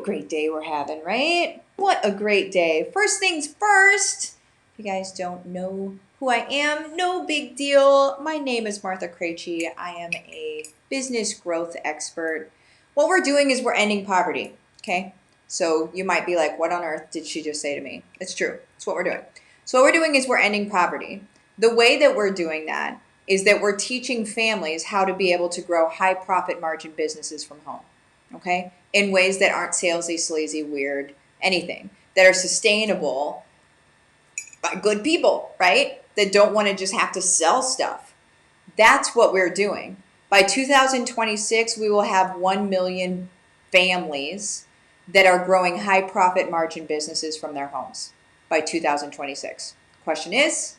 a great day we're having, right? What a great day. First things first, if you guys don't know who I am, no big deal. My name is Martha Krejci. I am a business growth expert. What we're doing is we're ending poverty, okay? So you might be like, what on earth did she just say to me? It's true. It's what we're doing. So what we're doing is we're ending poverty. The way that we're doing that is that we're teaching families how to be able to grow high profit margin businesses from home, okay? In ways that aren't salesy, sleazy, weird, anything, that are sustainable by good people, right? That don't want to just have to sell stuff. That's what we're doing. By 2026, we will have 1 million families that are growing high profit margin businesses from their homes by 2026. Question is,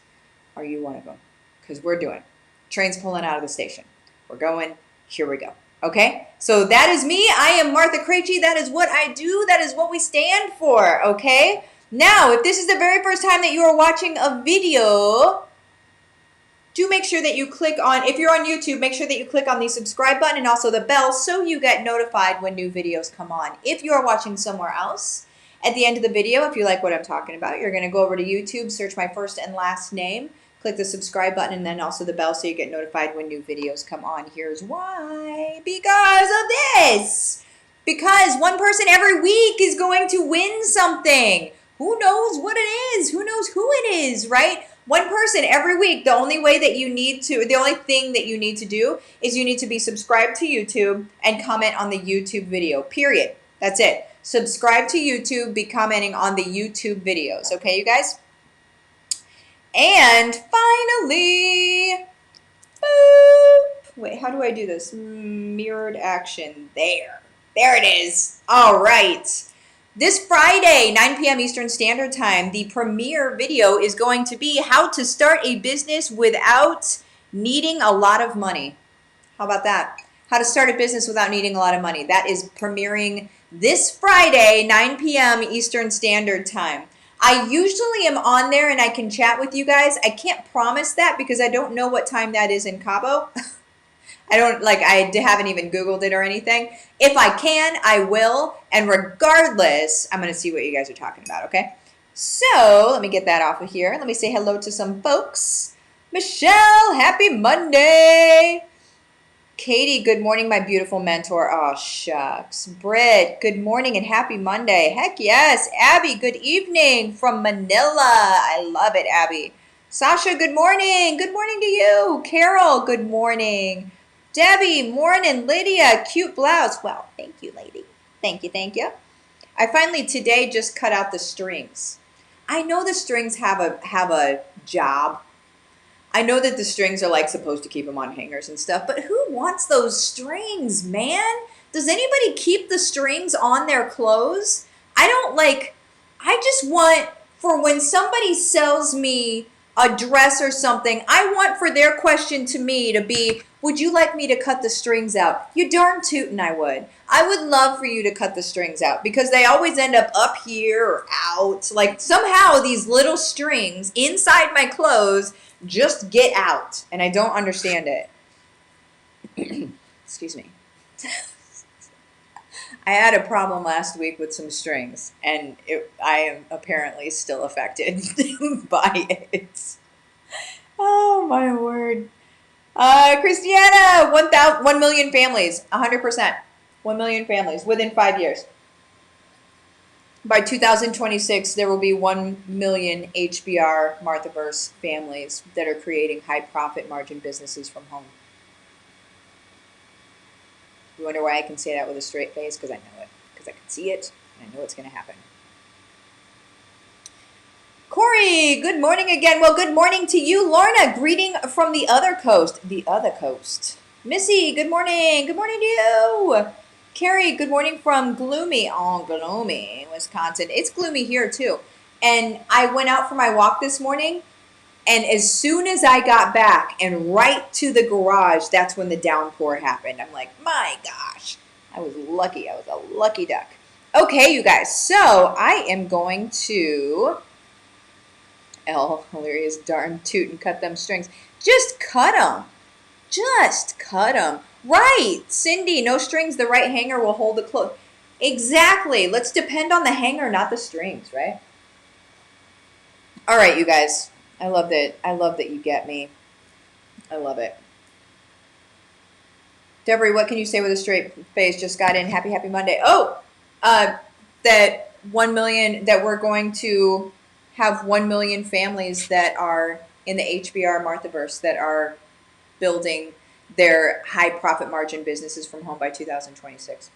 are you one of them? Because we're doing. Train's pulling out of the station. We're going. Here we go. Okay? So that is me. I am Martha Krejci. That is what I do. That is what we stand for. Okay? Now, if this is the very first time that you are watching a video, do make sure that you click on, if you're on YouTube, make sure that you click on the subscribe button and also the bell so you get notified when new videos come on. If you are watching somewhere else, at the end of the video, if you like what I'm talking about, you're going to go over to YouTube, search my first and last name, click the subscribe button, and then also the bell so you get notified when new videos come on. Here's why. Because of this. Because one person every week is going to win something. Who knows what it is? Who knows who it is, right? One person every week. The only thing that you need to do is you need to be subscribed to YouTube and comment on the YouTube video, period. That's it. Subscribe to YouTube, be commenting on the YouTube videos. Okay, you guys? And finally, boop. Wait, how do I do this? Mirrored action. There it is. All right. This Friday, 9 p.m. Eastern Standard Time, the premiere video is going to be how to start a business without needing a lot of money. How about that? How to start a business without needing a lot of money. That is premiering this Friday, 9 p.m. Eastern Standard Time. I usually am on there and I can chat with you guys. I can't promise that because I don't know what time that is in Cabo. I haven't even Googled it or anything. If I can, I will. And regardless, I'm going to see what you guys are talking about, okay? So let me get that off of here. Let me say hello to some folks. Michelle, happy Monday. Katie, good morning, my beautiful mentor. Oh, shucks. Britt, good morning and happy Monday. Heck yes. Abby, good evening from Manila. I love it, Abby. Sasha, good morning. Good morning to you. Carol, good morning. Debbie, morning. Lydia, cute blouse. Well, thank you, lady. Thank you. I finally today just cut out the strings. I know the strings have a job. I know that the strings are like supposed to keep them on hangers and stuff, but who wants those strings, man? Does anybody keep the strings on their clothes? I just want for when somebody sells me a dress or something, I want for their question to me to be, would you like me to cut the strings out? You darn tootin' I would. I would love for you to cut the strings out because they always end up here or out. Like somehow these little strings inside my clothes just get out, and I don't understand it. Excuse me. I had a problem last week with some strings, and I am apparently still affected by it. Oh, my word. Christiana, 1 million families, 100%. 1 million families within 5 years. By 2026, there will be 1 million HBR Marthaverse families that are creating high profit margin businesses from home. You wonder why I can say that with a straight face? Because I know it. Because I can see it, and I know it's going to happen. Corey, good morning again. Well, good morning to you. Lorna, greeting from the other coast. The other coast. Missy, good morning. Good morning to you. Carrie, good morning from gloomy, Wisconsin. It's gloomy here too. And I went out for my walk this morning, and as soon as I got back and right to the garage, that's when the downpour happened. I'm like, my gosh, I was lucky. I was a lucky duck. Okay, you guys, so I am going to, hilarious darn toot and cut them strings. Just cut them. Just cut them. Right, Cindy, no strings, the right hanger will hold the clothes. Exactly. Let's depend on the hanger, not the strings, right? All right, you guys. I love that. I love that you get me. I love it. Deborah, what can you say with a straight face? Just got in. Happy, happy Monday. Oh, that 1 million, that we're going to have 1 million families that are in the HBR Marthaverse that are building their high profit margin businesses from home by 2026,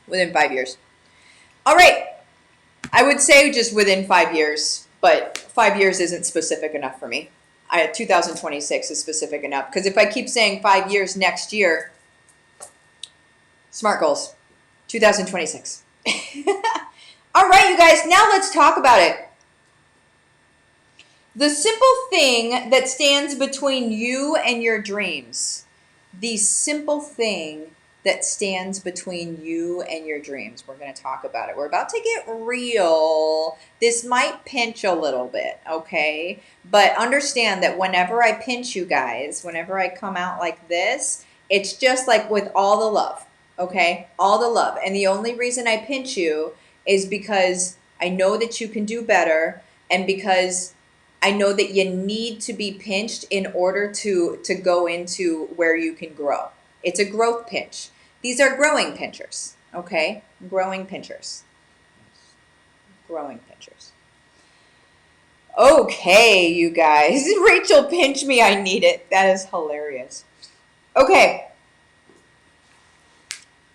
within 5 years. All right. I would say just within 5 years, but 5 years isn't specific enough for me. 2026 is specific enough, because if I keep saying 5 years next year, smart goals, 2026. All right, you guys, now let's talk about it. The simple thing that stands between you and your dreams. The simple thing that stands between you and your dreams. We're going to talk about it. We're about to get real. This might pinch a little bit, okay? But understand that whenever I pinch you guys, whenever I come out like this, it's just like with all the love, okay? All the love. And the only reason I pinch you is because I know that you can do better, and because I know that you need to be pinched in order to go into where you can grow. It's a growth pinch. These are growing pinchers, okay? Growing pinchers. Growing pinchers. Okay, you guys. Rachel, pinch me. I need it. That is hilarious. Okay.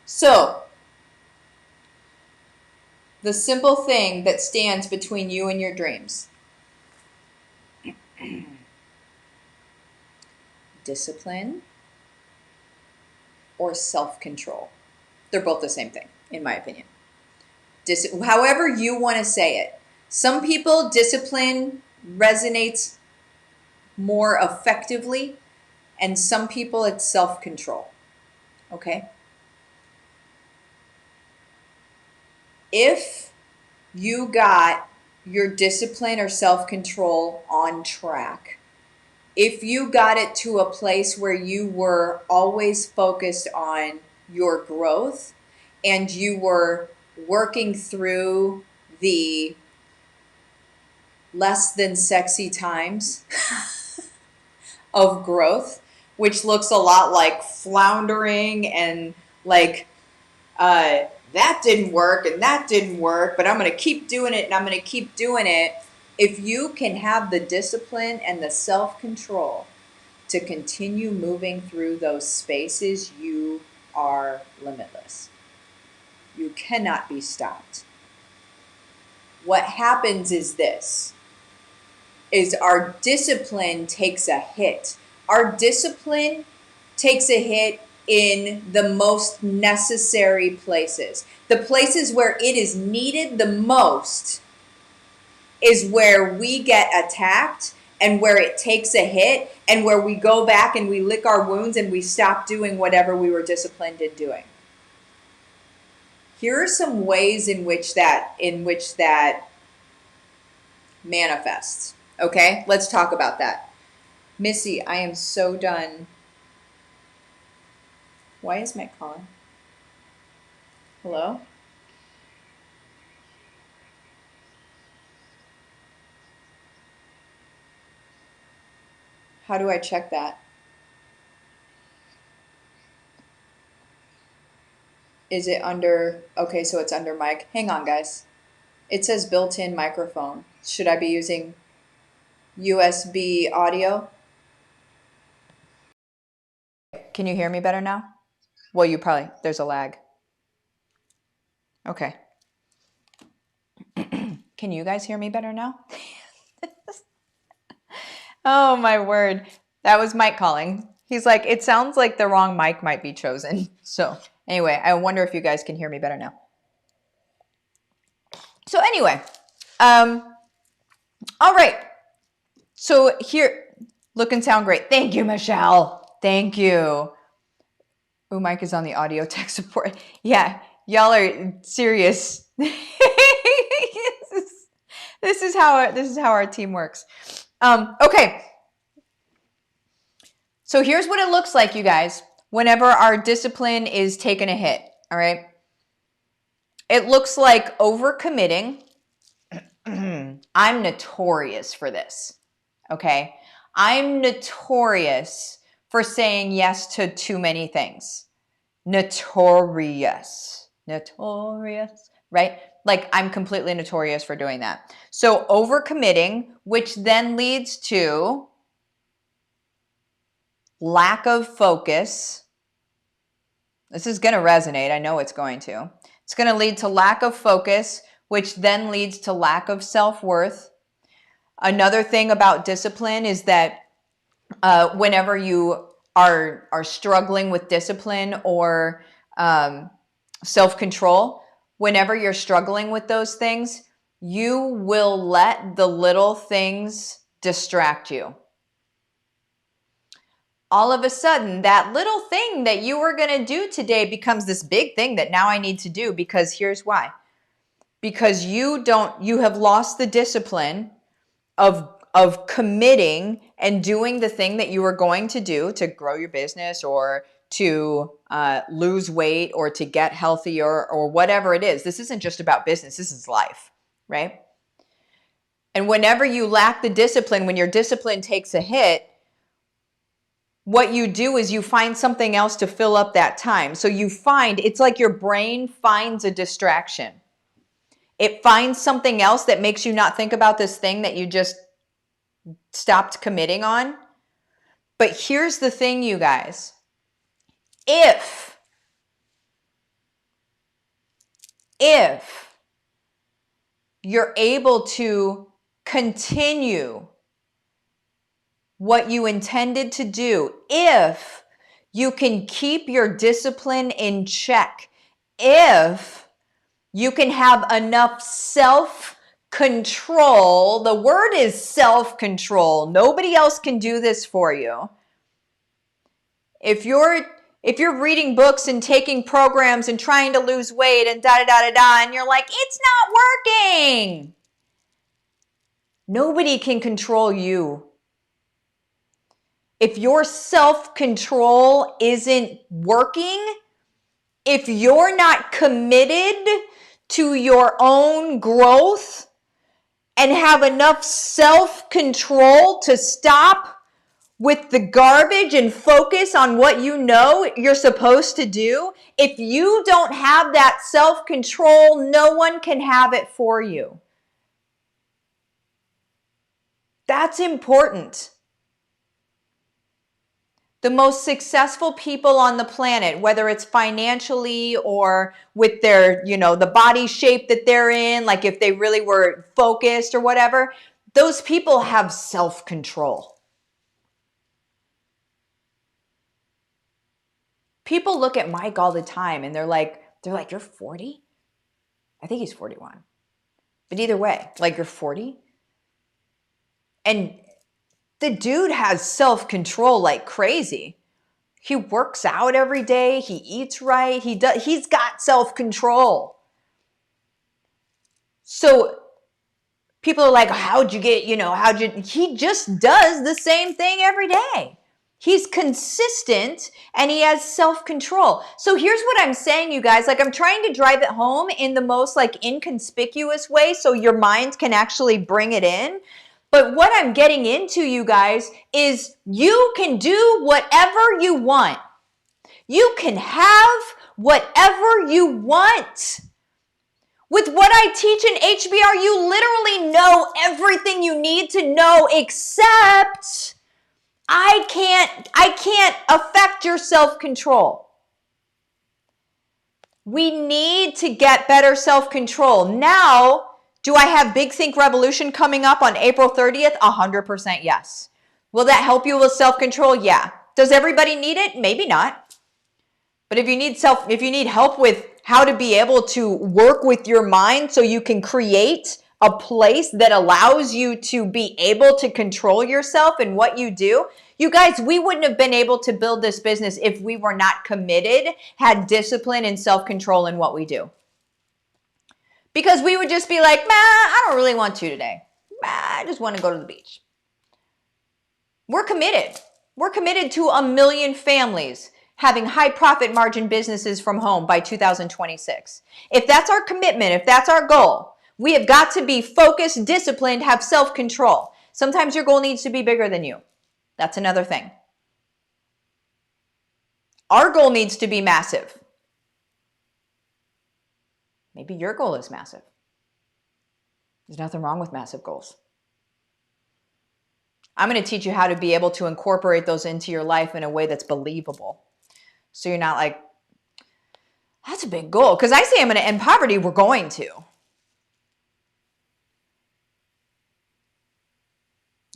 So, the simple thing that stands between you and your dreams. Discipline or self-control. They're both the same thing, in my opinion. However you want to say it. Some people, discipline resonates more effectively, and some people, it's self-control. Okay? If you got your discipline or self-control on track, if you got it to a place where you were always focused on your growth and you were working through the less than sexy times of growth, which looks a lot like floundering and like, that didn't work and that didn't work, but I'm going to keep doing it and I'm going to keep doing it. If you can have the discipline and the self-control to continue moving through those spaces, you are limitless. You cannot be stopped. What happens is this, is our discipline takes a hit. Our discipline takes a hit in the most necessary places. The places where it is needed the most is where we get attacked and where it takes a hit and where we go back and we lick our wounds and we stop doing whatever we were disciplined in doing. Here are some ways in which that manifests. Okay, let's talk about that. Missy, I am so done. Why is Mike calling? Hello? How do I check that? Is it under, okay, so it's under mic. Hang on, guys. It says built-in microphone. Should I be using USB audio? Can you hear me better now? Well, you probably, there's a lag. Okay. Can you guys hear me better now? Oh my word. That was Mike calling. He's like, it sounds like the wrong mic might be chosen. So anyway, I wonder if you guys can hear me better now. So anyway, all right. So here, look and sound great. Thank you, Michelle. Thank you. Oh, Mike is on the audio tech support. Yeah, y'all are serious. This is how our team works. Okay. So here's what it looks like, you guys, whenever our discipline is taking a hit. All right. It looks like overcommitting. I'm notorious for this, okay? I'm notorious for saying yes to too many things. Notorious, right? Like I'm completely notorious for doing that. So overcommitting, which then leads to lack of focus. This is going to resonate. I know it's going to. It's going to lead to lack of focus, which then leads to lack of self-worth. Another thing about discipline is that whenever you are struggling with discipline or self-control, whenever you're struggling with those things, you will let the little things distract you. All of a sudden, that little thing that you were going to do today becomes this big thing that now I need to do, because here's why. Because you have lost the discipline of committing and doing the thing that you were going to do to grow your business or to lose weight or to get healthier or whatever it is. This isn't just about business. This is life, right? And whenever you lack the discipline, when your discipline takes a hit, what you do is you find something else to fill up that time. So it's like your brain finds a distraction. It finds something else that makes you not think about this thing that you just stopped committing on. But here's the thing, you guys. If you're able to continue what you intended to do, if you can keep your discipline in check, if you can have enough self-control, the word is self-control. Nobody else can do this for you. If you're reading books and taking programs and trying to lose weight and and you're like, it's not working. Nobody can control you. If your self-control isn't working, if you're not committed to your own growth and have enough self-control to stop with the garbage and focus on what you know you're supposed to do, if you don't have that self-control, no one can have it for you. That's important. The most successful people on the planet, whether it's financially or with their, the body shape that they're in, like if they really were focused or whatever, those people have self-control. People look at Mike all the time and they're like, you're 40? I think he's 41. But either way, like, you're 40? And the dude has self-control like crazy. He works out every day. He eats right. He's got self-control. So people are like, he just does the same thing every day. He's consistent and he has self-control. So here's what I'm saying, you guys. Like, I'm trying to drive it home in the most inconspicuous way so your mind can actually bring it in. But what I'm getting into, you guys, is you can do whatever you want. You can have whatever you want. With what I teach in HBR, you literally know everything you need to know, except I can't affect your self-control. We need to get better self-control. Now, do I have Big Think Revolution coming up on April 30th? 100% yes. Will that help you with self-control? Yeah. Does everybody need it? Maybe not. But if you need help with how to be able to work with your mind so you can create a place that allows you to be able to control yourself and what you do, you guys, we wouldn't have been able to build this business if we were not committed, had discipline and self-control in what we do. Because we would just be like, I don't really want to today. I just want to go to the beach. We're committed. We're committed to 1 million families. having high profit margin businesses from home by 2026. If that's our commitment, if that's our goal, we have got to be focused, disciplined, have self-control. Sometimes your goal needs to be bigger than you. That's another thing. Our goal needs to be massive. Maybe your goal is massive. There's nothing wrong with massive goals. I'm going to teach you how to be able to incorporate those into your life in a way that's believable. So you're not like, that's a big goal. Because I say I'm going to end poverty, we're going to.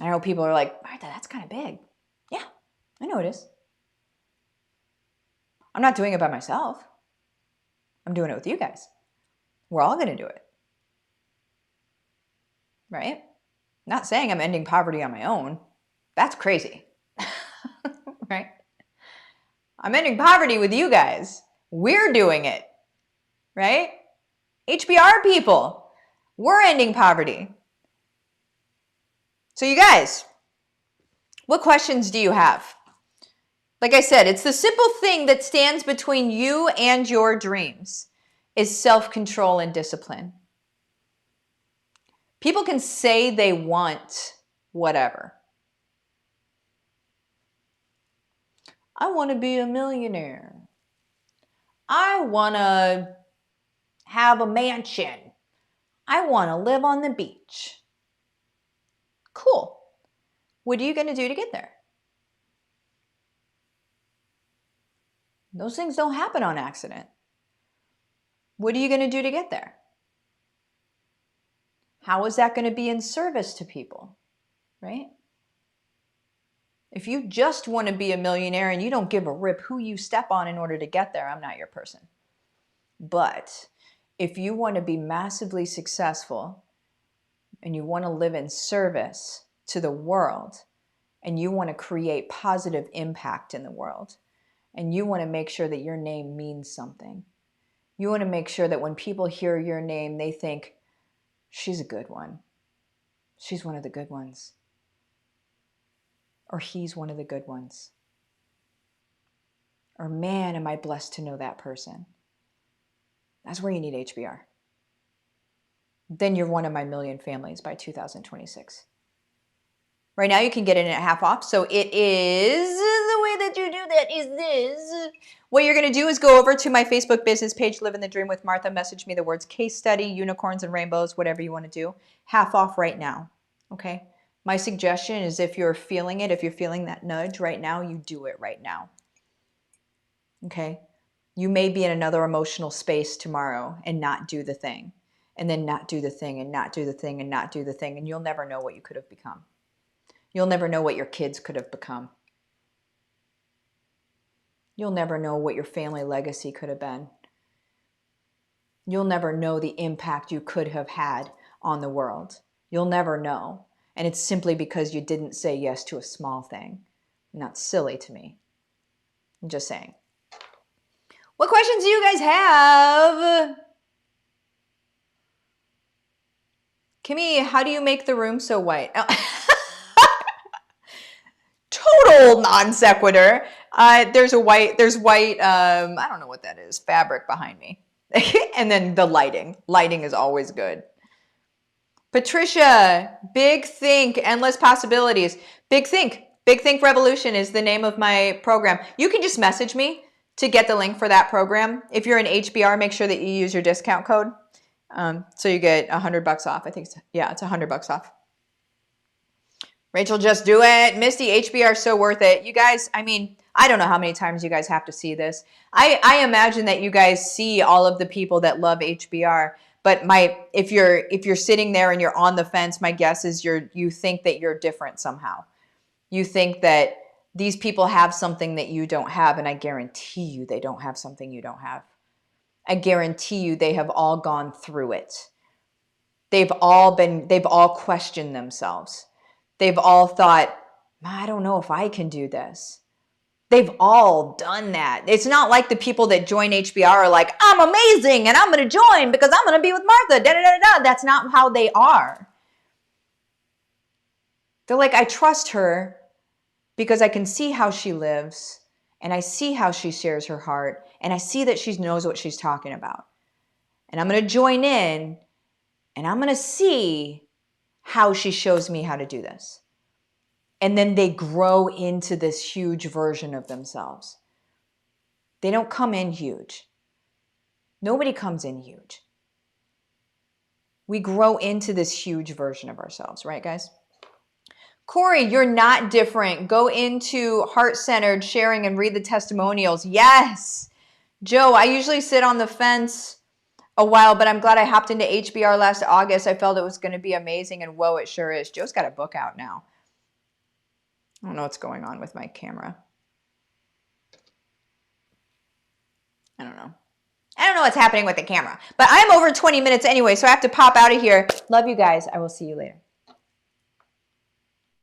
I know people are like, Martha, that's kind of big. Yeah, I know it is. I'm not doing it by myself. I'm doing it with you guys. We're all going to do it. Right? Not saying I'm ending poverty on my own. That's crazy. Right? I'm ending poverty with you guys. We're doing it. Right? HBR people. We're ending poverty. So you guys, what questions do you have? Like I said, it's the simple thing that stands between you and your dreams is self-control and discipline. People can say they want whatever. I want to be a millionaire. I want to have a mansion. I want to live on the beach. Cool. What are you going to do to get there? Those things don't happen on accident. What are you going to do to get there? How is that going to be in service to people, right? If you just want to be a millionaire and you don't give a rip who you step on in order to get there, I'm not your person. But if you want to be massively successful and you want to live in service to the world and you want to create positive impact in the world and you want to make sure that your name means something, you want to make sure that when people hear your name, they think, she's a good one. She's one of the good ones. Or he's one of the good ones. Or man, am I blessed to know that person. That's where you need HBR. Then you're one of my million families by 2026. Right now you can get it at half off. So it is, the way that you do that is this. What you're going to do is go over to my Facebook business page, Livin the Dream with Martha. Message me the words case study, unicorns and rainbows, whatever you want to do. Half off right now. Okay? My suggestion is if you're feeling it, if you're feeling that nudge right now, you do it right now. Okay? You may be in another emotional space tomorrow and not do the thing. And then not do the thing and not do the thing and not do the thing. And you'll never know what you could have become. You'll never know what your kids could have become. You'll never know what your family legacy could have been. You'll never know the impact you could have had on the world. You'll never know. And it's simply because you didn't say yes to a small thing. And that's silly to me. I'm just saying. What questions do you guys have? Kimmy, how do you make the room so white? Oh. Total non sequitur. There's white, I don't know what that is, fabric behind me. And then the lighting. Lighting is always good. Patricia, Big Think, Endless Possibilities. Big Think Revolution is the name of my program. You can just message me to get the link for that program. If you're an HBR, make sure that you use your discount code. So you get $100 off. I think, it's $100 off. Rachel, just do it. Misty, HBR, so worth it. You guys, I mean, I don't know how many times you guys have to see this. I imagine that you guys see all of the people that love HBR, but if you're sitting there and you're on the fence, my guess is you think that you're different somehow. You think that these people have something that you don't have, and I guarantee you they don't have something you don't have. I guarantee you they have all gone through it. They've all questioned themselves. They've all thought, I don't know if I can do this. They've all done that. It's not like the people that join HBR are like, I'm amazing and I'm going to join because I'm going to be with Martha. Da, da, da, da. That's not how they are. They're like, I trust her because I can see how she lives and I see how she shares her heart, and I see that she knows what she's talking about. And I'm going to join in, and I'm going to see how she shows me how to do this. And then they grow into this huge version of themselves. They don't come in huge. Nobody comes in huge. We grow into this huge version of ourselves, right, guys? Corey, you're not different. Go into heart-centered sharing and read the testimonials. Yes. Joe, I usually sit on the fence a while, but I'm glad I hopped into HBR last August. I felt it was going to be amazing, and whoa, it sure is. Joe's got a book out now. I don't know what's going on with my camera. I don't know. I don't know what's happening with the camera, but I'm over 20 minutes anyway, so I have to pop out of here. Love you guys. I will see you later.